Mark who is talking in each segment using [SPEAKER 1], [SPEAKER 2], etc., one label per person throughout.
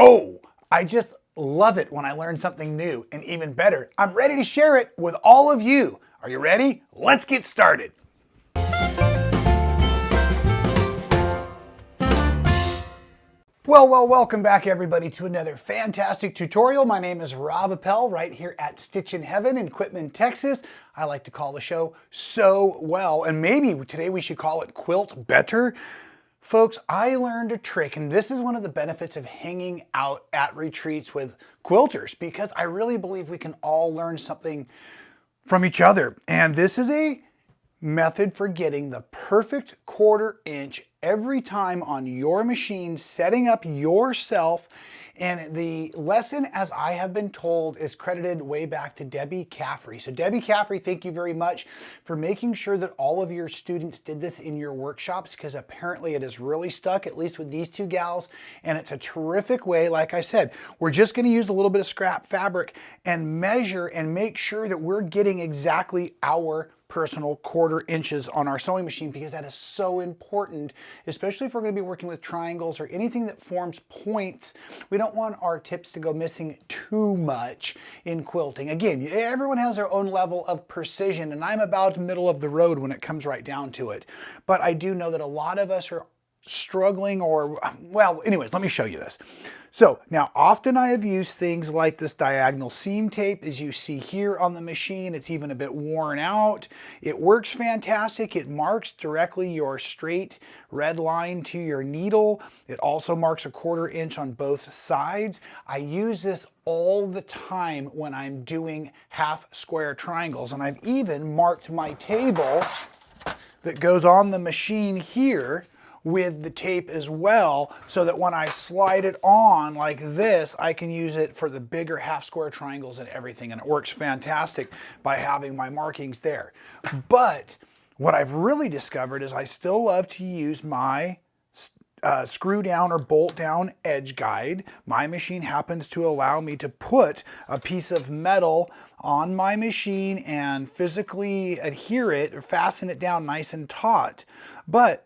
[SPEAKER 1] Oh, I just love it when I learn something new, and even better, I'm ready to share it with all of you. Are you ready? Let's get started. Well, welcome back everybody to another fantastic tutorial. My name is Rob Appell right here at Stitchin Heaven in Quitman, Texas. I like to call the show So Well, and maybe today we should call it Quilt Better. Folks, I learned a trick, and this is one of the benefits of hanging out at retreats with quilters, because I really believe we can all learn something from each other. And this is a method for getting the perfect 1/4 inch every time on your machine, setting up yourself. And the lesson, as I have been told, is credited way back to Debbie Caffrey. So Debbie Caffrey, thank you very much for making sure that all of your students did this in your workshops, because apparently it has really stuck, at least with these two gals. And it's a terrific way. Like I said, we're just going to use a little bit of scrap fabric and measure and make sure that we're getting exactly our personal 1/4 inches on our sewing machine, because that is so important, especially if we're going to be working with triangles or anything that forms points. We don't want our tips to go missing too much in quilting. Again, everyone has their own level of precision, and I'm about middle of the road when it comes right down to it. But I do know that a lot of us are struggling, or, well, anyways, let me show you this. So now often I have used things like this diagonal seam tape, as you see here on the machine. It's even a bit worn out. It works fantastic. It marks directly your straight red line to your needle. It also marks a 1/4 inch on both sides. I use this all the time when I'm doing half square triangles, and I've even marked my table that goes on the machine here with the tape as well, so that when I slide it on like this, I can use it for the bigger half square triangles and everything, and it works fantastic by having my markings there. But what I've really discovered is I still love to use my screw down or bolt down edge guide. My machine happens to allow me to put a piece of metal on my machine and physically adhere it or fasten it down nice and taut. But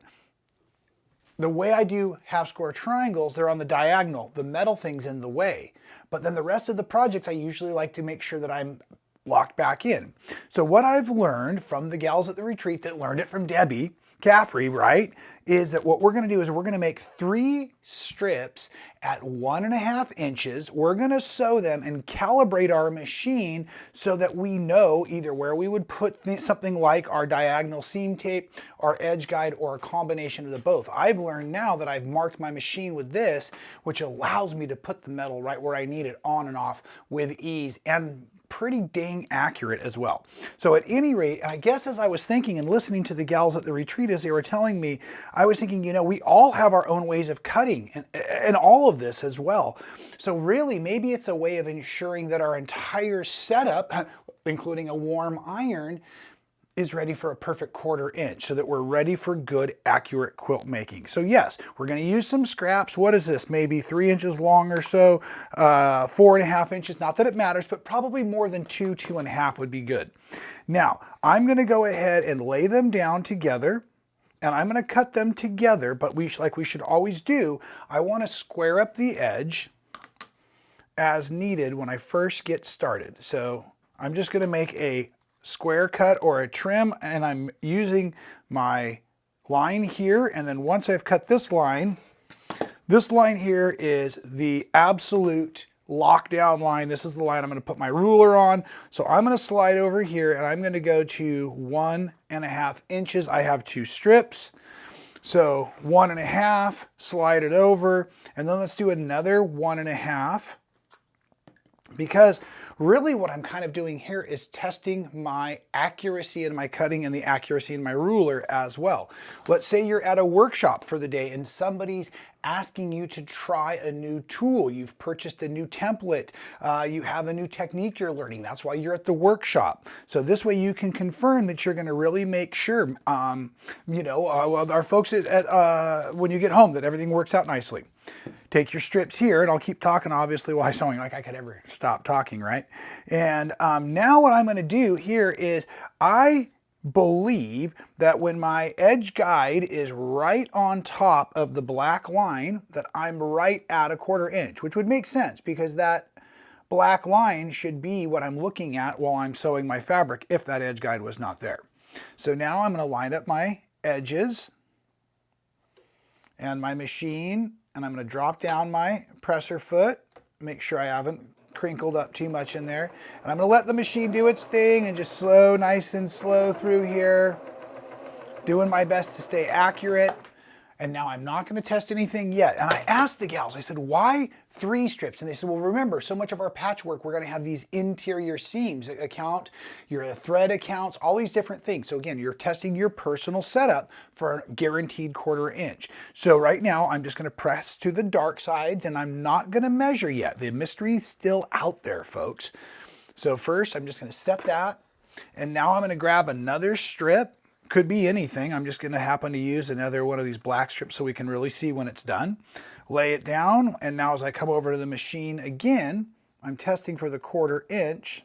[SPEAKER 1] the way I do half square triangles, they're on the diagonal. The metal thing's in the way. But then the rest of the projects, I usually like to make sure that I'm locked back in. So what I've learned from the gals at the retreat that learned it from Debbie Caffrey, right, is that what we're going to do is we're going to make 3 strips at 1.5 inches. We're going to sew them and calibrate our machine so that we know either where we would put something like our diagonal seam tape, our edge guide, or a combination of the both. I've learned now that I've marked my machine with this, which allows me to put the metal right where I need it on and off with ease, and pretty dang accurate as well. So at any rate, I guess as I was thinking and listening to the gals at the retreat as they were telling me, I was thinking, you know, we all have our own ways of cutting and all of this as well. So really, maybe it's a way of ensuring that our entire setup, including a warm iron, is ready for a perfect 1/4 inch, so that we're ready for good, accurate quilt making. So yes, we're going to use some scraps. What is this? Maybe 3 inches long or so, 4.5 inches. Not that it matters, but probably more than 2.5 would be good. Now, I'm going to go ahead and lay them down together, and I'm going to cut them together, but like we should always do, I want to square up the edge as needed when I first get started. So I'm just going to make a square cut or a trim, and I'm using my line here, and then once I've cut this line here is the absolute lockdown line. This is the line I'm going to put my ruler on. So I'm going to slide over here, and I'm going to go to 1.5 inches. I have 2 strips, so 1.5, slide it over, and then let's do another 1.5, because really what I'm kind of doing here is testing my accuracy in my cutting and the accuracy in my ruler as well. Let's say you're at a workshop for the day and somebody's asking you to try a new tool. You've purchased a new template. You have a new technique you're learning. That's why you're at the workshop. So this way you can confirm that you're going to really make sure, well, our folks when you get home, that everything works out nicely. Take your strips here, and I'll keep talking obviously while I'm sewing, like I could ever stop talking, right? And now what I'm going to do here is I believe that when my edge guide is right on top of the black line, that I'm right at a 1/4 inch, which would make sense because that black line should be what I'm looking at while I'm sewing my fabric if that edge guide was not there. So now I'm going to line up my edges and my machine, and I'm going to drop down my presser foot, make sure I haven't crinkled up too much in there. And I'm going to let the machine do its thing and just slow, nice and slow through here, doing my best to stay accurate. And now I'm not going to test anything yet. And I asked the gals, I said, why 3 strips? And they said, well, remember, so much of our patchwork, we're going to have these interior seams that account, your thread accounts, all these different things. So again, you're testing your personal setup for a guaranteed 1/4 inch. So right now, I'm just going to press to the dark sides, and I'm not going to measure yet. The mystery's still out there, folks. So first, I'm just going to set that. And now I'm going to grab another strip. Could be anything. I'm just going to happen to use another one of these black strips so we can really see when it's done. Lay it down, and now as I come over to the machine again, I'm testing for the 1/4 inch.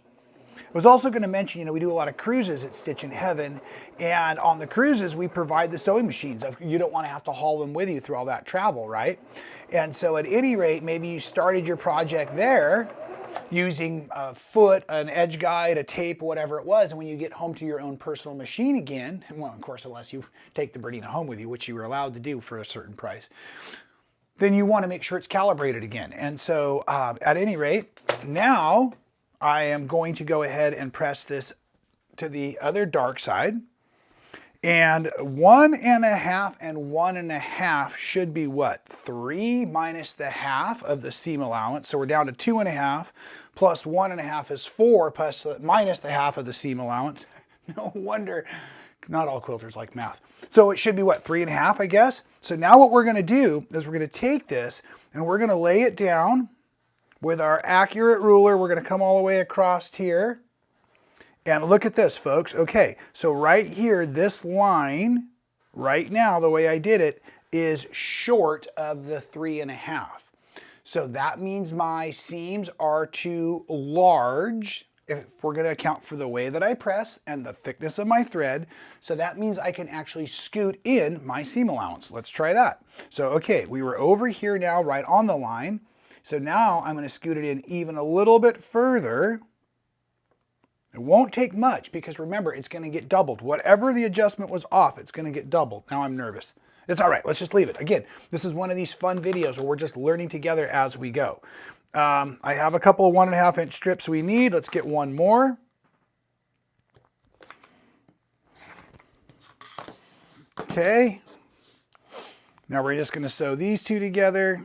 [SPEAKER 1] I was also going to mention, you know, we do a lot of cruises at Stitchin Heaven, and on the cruises we provide the sewing machines. You don't want to have to haul them with you through all that travel, right? And so at any rate, maybe you started your project there using a foot, an edge guide, a tape, whatever it was, and when you get home to your own personal machine again, well, of course, unless you take the Bernina home with you, which you were allowed to do for a certain price, then you want to make sure it's calibrated again. And so at any rate, now I am going to go ahead and press this to the other dark side. And 1 1/2 and 1 1/2 should be what? 3 minus the half of the seam allowance. So we're down to 2 1/2 plus 1 1/2 is 4 plus minus the half of the seam allowance. No wonder not all quilters like math. So it should be what, 3 1/2, I guess? So now what we're going to do is we're going to take this and we're going to lay it down with our accurate ruler. We're going to come all the way across here. And look at this, folks. Okay, so right here, this line, right now, the way I did it, is short of the 3 1/2. So that means my seams are too large if we're going to account for the way that I press and the thickness of my thread. So that means I can actually scoot in my seam allowance. Let's try that. So, okay, we were over here now, right on the line. So now I'm going to scoot it in even a little bit further. It won't take much because remember, it's going to get doubled. Whatever the adjustment was off, it's going to get doubled. Now I'm nervous. It's all right. Let's just leave it. Again, this is one of these fun videos where we're just learning together as we go. I have a couple of 1 1/2 inch strips we need. Let's get one more. Okay. Now we're just going to sew these two together.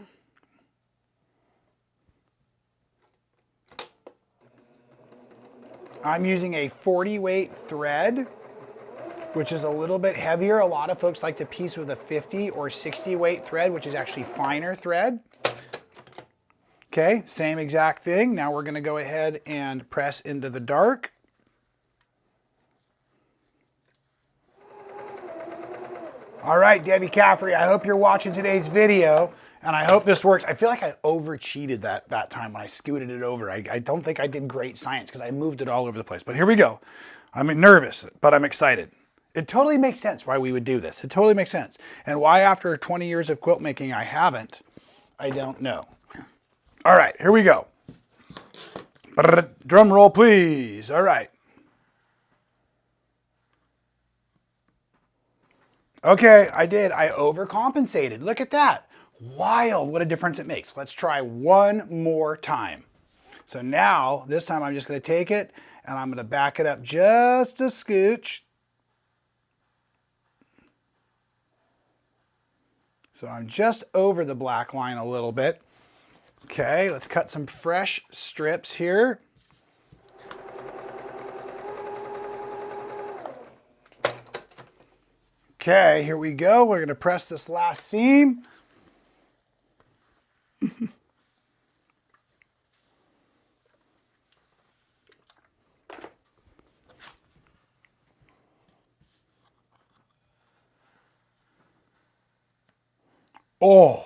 [SPEAKER 1] I'm using a 40 weight thread, which is a little bit heavier. A lot of folks like to piece with a 50 or 60 weight thread, which is actually finer thread. Okay, same exact thing. Now we're going to go ahead and press into the dark. All right, Debbie Caffrey, I hope you're watching today's video. And I hope this works. I feel like I over-cheated that time when I scooted it over. I don't think I did great science because I moved it all over the place. But here we go. I'm nervous, but I'm excited. It totally makes sense why we would do this. It totally makes sense. And why after 20 years of quilt making I haven't, I don't know. All right, here we go. Drum roll, please. All right. Okay, I did. I overcompensated. Look at that. Wild, what a difference it makes. Let's try one more time. So now, this time I'm just going to take it and I'm going to back it up just a scooch. So I'm just over the black line a little bit. Okay, let's cut some fresh strips here. Okay, here we go. We're going to press this last seam. Oh,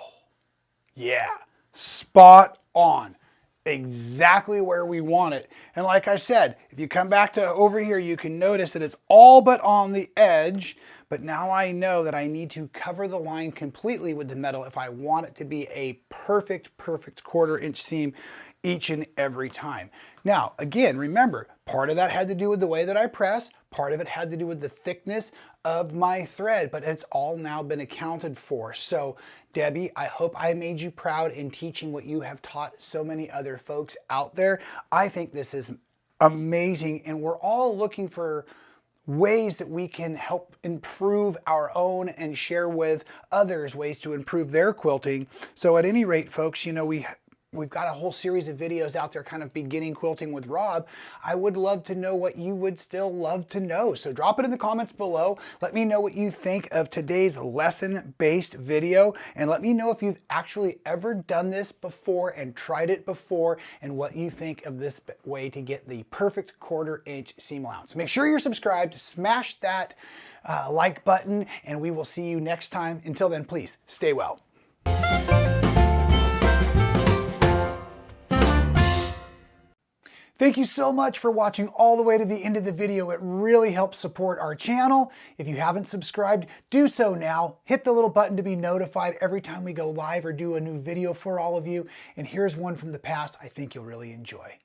[SPEAKER 1] yeah, spot on. exactly where we want it. And like I said, if you come back to over here, you can notice that it's all but on the edge. But now I know that I need to cover the line completely with the metal if I want it to be a perfect 1/4-inch seam each and every time. Now, again, remember, part of that had to do with the way that I press, part of it had to do with the thickness of my thread, but it's all now been accounted for. So, Debbie, I hope I made you proud in teaching what you have taught so many other folks out there. I think this is amazing, and we're all looking for ways that we can help improve our own and share with others ways to improve their quilting. So at any rate, folks, you know, we've got a whole series of videos out there kind of beginning quilting with Rob. I would love to know what you would still love to know. So drop it in the comments below. Let me know what you think of today's lesson-based video, and let me know if you've actually ever done this before and tried it before, and what you think of this way to get the perfect 1/4-inch seam allowance. Make sure you're subscribed, smash that like button, and we will see you next time. Until then, please stay well. Thank you so much for watching all the way to the end of the video. It really helps support our channel. If you haven't subscribed, do so now. Hit the little button to be notified every time we go live or do a new video for all of you. And here's one from the past I think you'll really enjoy.